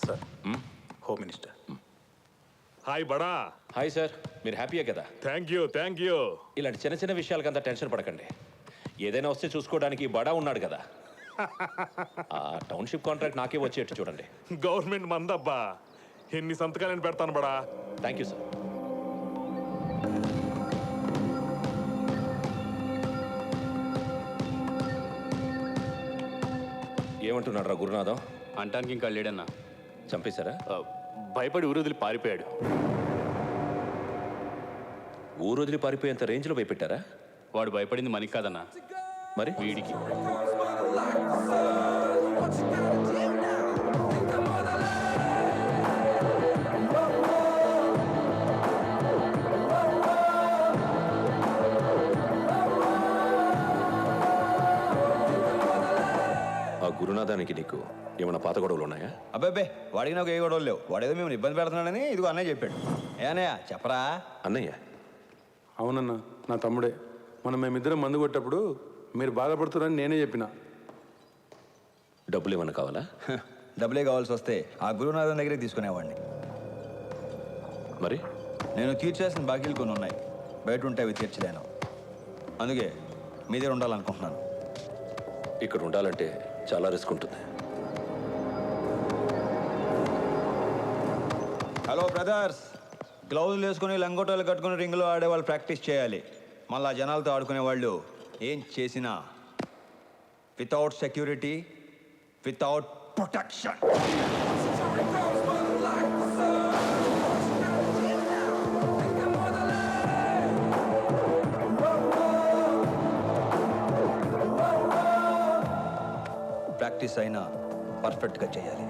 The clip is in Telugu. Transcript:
Sir home minister. హాయ్ బడా. హాయ్ సార్, మీరు హ్యాపీయే కదా? Thank you. ఇలాంటి చిన్న చిన్న విషయాలకంతా టెన్షన్ పడకండి. ఏదైనా వస్తే చూసుకోవడానికి బడా ఉన్నాడు కదా. ఆ టౌన్షిప్ కాంట్రాక్ట్ నాకే వచ్చేట్టు చూడండి. గవర్నమెంట్ మందబ్బా, ఎన్ని సంతకాలు నేను పెడతాను బడా. Thank you sir. ఏమంటున్నాడు రా గురునాథం? అంటానికి ఇంకా లేడన్నా. చంపేశారా? భయపడి ఊరుదిలి పారిపోయాడు. ఊరు వదిలి పారిపోయేంత రేంజ్లో భయపెట్టారా? వాడు భయపడింది మనకి కాదన్నా, మరి వీడికి. ఆ గురునాథానికి నీకు ఏమైనా పాత గొడవలు ఉన్నాయా? అబ్బాబ్బే, వాడికి నాకు ఏ గొడవలు లేవు. వాడేదో మేము ఇబ్బంది పెడుతున్నాడని ఇదిగో అన్నయ్య చెప్పాడు. ఏ అన్నయ్య చెప్పరా? అన్నయ్య? అవునన్నా, నా తమ్ముడే. మేమిద్దరం మందు కొట్టప్పుడు మీరు బాధపడుతున్నారని నేనే చెప్పిన. డబ్బులు ఏమన్నా కావాలా? డబ్బులే కావాల్సి వస్తే ఆ గురునాథన్ దగ్గరే తీసుకునేవాడిని. మరి నేను తీర్చేసిన బాకీలు కొన్ని ఉన్నాయి, బయట ఉంటే అవి తీర్చలేను. అందుకే మీ దగ్గర ఉండాలనుకుంటున్నాను. ఇక్కడ ఉండాలంటే చాలా రిస్క్ ఉంటుంది. హలో బ్రదర్స్, గ్లౌజులు వేసుకుని లంగోటాలు కట్టుకుని రింగ్లో ఆడేవాళ్ళు ప్రాక్టీస్ చేయాలి. మళ్ళా జనాలతో ఆడుకునే వాళ్ళు ఏం చేసినా without security, without protection. Practice అయినా పర్ఫెక్ట్గా చేయాలి.